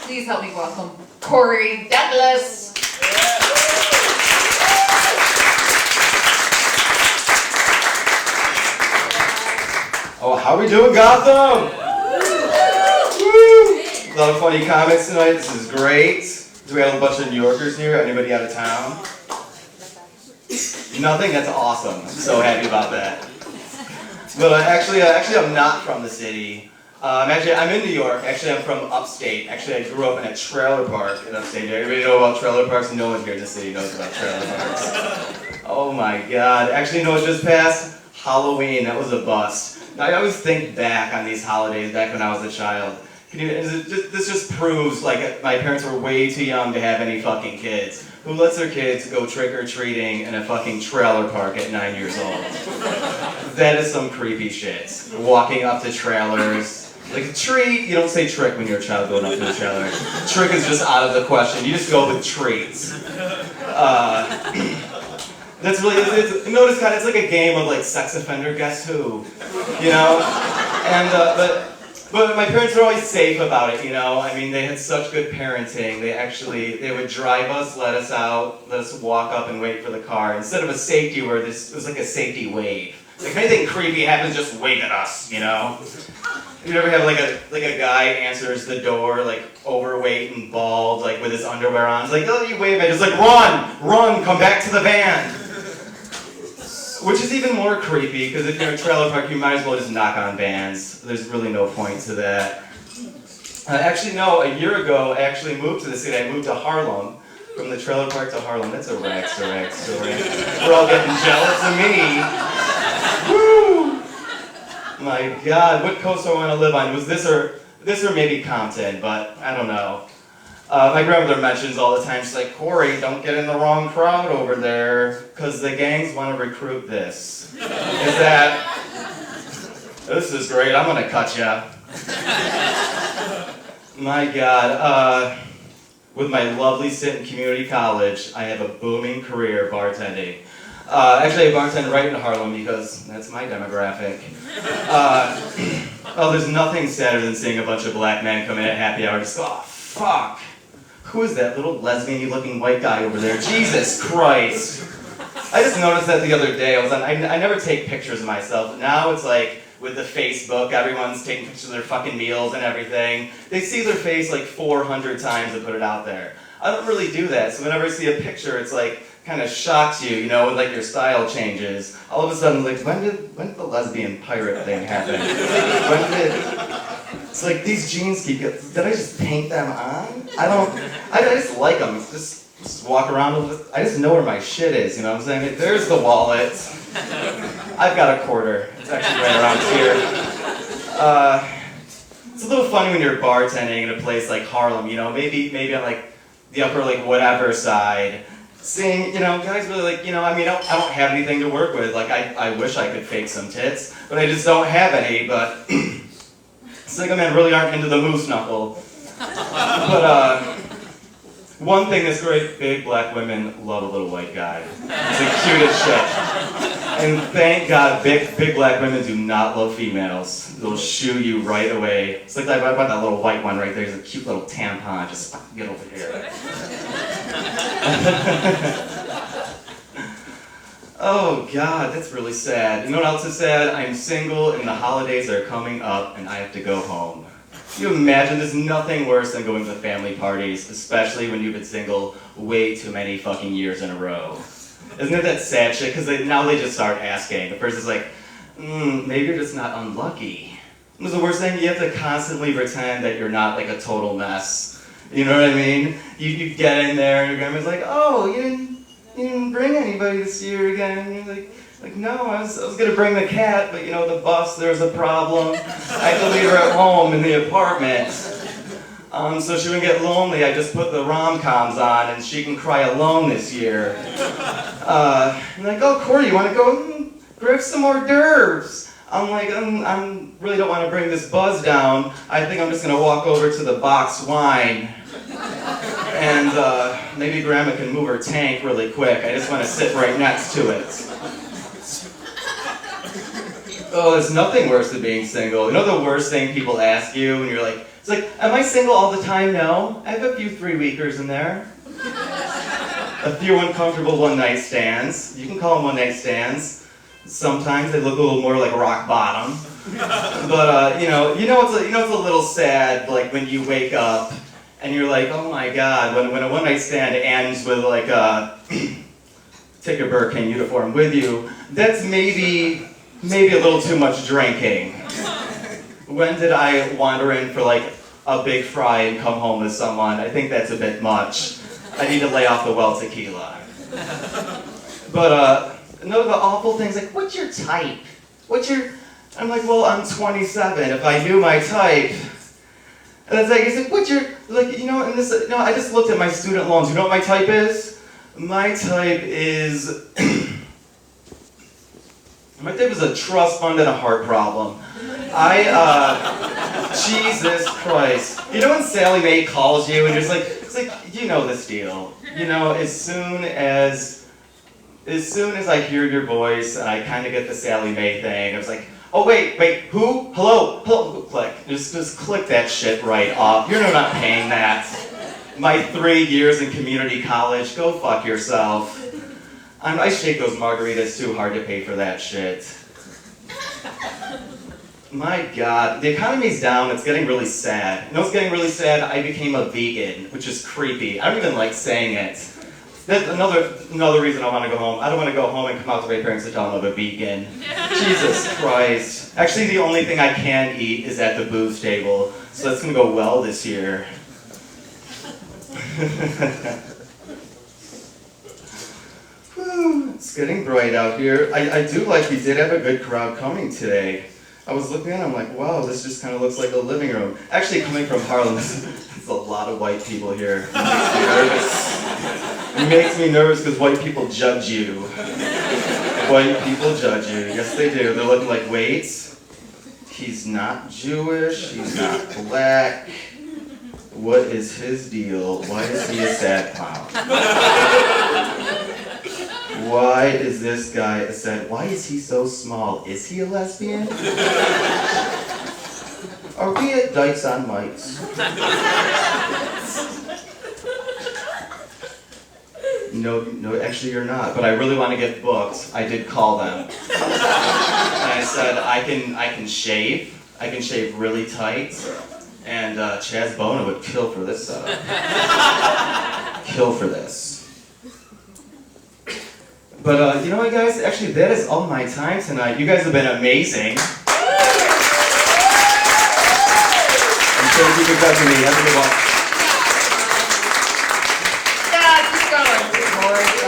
Please help me welcome Corey Douglas. Oh, how we doing, Gotham? Woo! A lot of funny comments tonight. This is great. Do we have a bunch of New Yorkers here? Anybody out of town? Nothing? That's awesome. I'm so happy about that. But actually, I'm not from the city. I'm in New York. Actually, I'm from upstate. Actually, I grew up in a trailer park in upstate. Everybody know about trailer parks? No one here in the city knows about trailer parks. Oh my God. Actually, you know what just passed? Halloween. That was a bust. I always think back on these holidays back when I was a child. This just proves like my parents were way too young to have any fucking kids. Who lets their kids go trick-or-treating in a fucking trailer park at 9 years old? That is some creepy shit. Walking up to trailers. Like, treat, you don't say trick when you're a child going up to a trailer. Trick is just out of the question. You just go with treats. That's really, notice kind of, it's like a game of like sex offender guess who, you know? And, but my parents were always safe about it, you know? I mean, they had such good parenting. They would drive us, let us out, let us walk up and wait for the car. Instead of a safety word, it was like a safety wave. Like, if anything creepy happens, just wave at us, you know? You ever have like a guy answers the door, like overweight and bald, like with his underwear on? It's like, oh, you wave at it. It's like, run, come back to the van. Which is even more creepy, because if you're in a trailer park, you might as well just knock on vans. There's really no point to that. Actually, no, a year ago, I actually moved to the city. I moved to Harlem, from the trailer park to Harlem. That's a rag story. We're all getting jealous of me. Woo! My God, what coast do I want to live on? Was this or maybe Compton, but I don't know. My grandmother mentions all the time, she's like, Corey, don't get in the wrong crowd over there, because the gangs want to recruit this. This is great, I'm going to cut ya. My God, with my lovely stint in community college, I have a booming career bartending. Actually, I bartend right in Harlem because that's my demographic. Oh, there's nothing sadder than seeing a bunch of black men come in at happy hour and just go, oh, fuck. Who is that little lesbian-y looking white guy over there? Jesus Christ. I just noticed that the other day. I never take pictures of myself. Now it's like, with the Facebook, everyone's taking pictures of their fucking meals and everything. They see their face like 400 times and put it out there. I don't really do that, so whenever I see a picture, it's like, kind of shocks you, you know, when like your style changes. All of a sudden, like, when did the lesbian pirate thing happen? It's like, these jeans did I just paint them on? I just like them. Just walk around with, I just know where my shit is, you know what I'm saying? There's the wallet. I've got a quarter. It's actually right around here. It's a little funny when you're bartending in a place like Harlem, you know, maybe on like the upper like whatever side, seeing, you know, guys really like, you know, I mean, I don't have anything to work with. Like, I wish I could fake some tits, but I just don't have any, but single men really aren't into the moose knuckle. But, one thing that's great, big black women love a little white guy. It's the cutest shit. And thank God, big black women do not love females. They'll shoo you right away. It's like I bought that little white one right there. It's a cute little tampon. Just get over here. Oh God, that's really sad. You know what else is sad? I'm single and the holidays are coming up and I have to go home. Can you imagine? There's nothing worse than going to family parties, especially when you've been single way too many fucking years in a row. Isn't it that sad shit? Because now they just start asking. The person's like, maybe you're just not unlucky. What's the worst thing? You have to constantly pretend that you're not like a total mess. You know what I mean? You get in there and your grandma's like, oh, you didn't bring anybody this year again. And you're like, no, I was going to bring the cat, but you know, the bus, there was a problem. I had to leave her at home in the apartment. So she wouldn't get lonely, I just put the rom-coms on and she can cry alone this year. I'm like, oh, Corey, you want to go grab some hors d'oeuvres? I'm like, I really don't want to bring this buzz down. I think I'm just going to walk over to the boxed wine. And maybe Grandma can move her tank really quick. I just want to sit right next to it. Oh, there's nothing worse than being single. You know the worst thing people ask you when you're like It's like, am I single all the time? No. I have a few 3-weekers in there. A few uncomfortable one-night stands. You can call them one-night stands. Sometimes they look a little more like rock bottom. But you know it's a little sad, like when you wake up and you're like, oh my God, when a one-night stand ends with like take your Burricane uniform with you, that's maybe a little too much drinking. When did I wander in for like a big fry and come home with someone? I think that's a bit much. I need to lay off the well tequila. But none of the awful things like, what's your type? I'm like, well, I'm 27. If I knew my type, and it's like, he's like, what's your, like, you know, and this, no, I just looked at my student loans. You know what my type is? My type is a trust fund and a heart problem. Jesus Christ. You know when Sally Mae calls you and it's like, you know this deal. You know, as soon as I hear your voice and I kind of get the Sally Mae thing, I was like, oh wait, who? Hello, click. Just click that shit right off. You're not paying that. My 3 years in community college, go fuck yourself. I shake those margaritas too hard to pay for that shit. My God, the economy's down, it's getting really sad. You know what's getting really sad? I became a vegan, which is creepy. I don't even like saying it. That's another reason I want to go home. I don't want to go home and come out to my parents and tell them I'm a vegan. Jesus Christ. Actually, the only thing I can eat is at the booze table, so that's going to go well this year. Whew, it's getting bright out here. I do like we did have a good crowd coming today. I was looking at it, I'm like, wow, this just kind of looks like a living room. Actually, coming from Harlem, there's a lot of white people here. It makes me nervous. It makes me nervous because white people judge you. White people judge you. Yes, they do. They're looking like, wait, he's not Jewish, he's not black. What is his deal? Why is he a sad clown? Why is this guy a sad? Why is he so small? Is he a lesbian? Are we at Dykes on Mics? No, actually you're not. But I really want to get booked. I did call them, and I said I can shave. I can shave really tight. And Chaz Bona would kill for this setup. Kill for this. But you know what, guys? Actually, that is all my time tonight. You guys have been amazing. And thank you for touching me. Have a good one. Yeah, keep going. Good boy.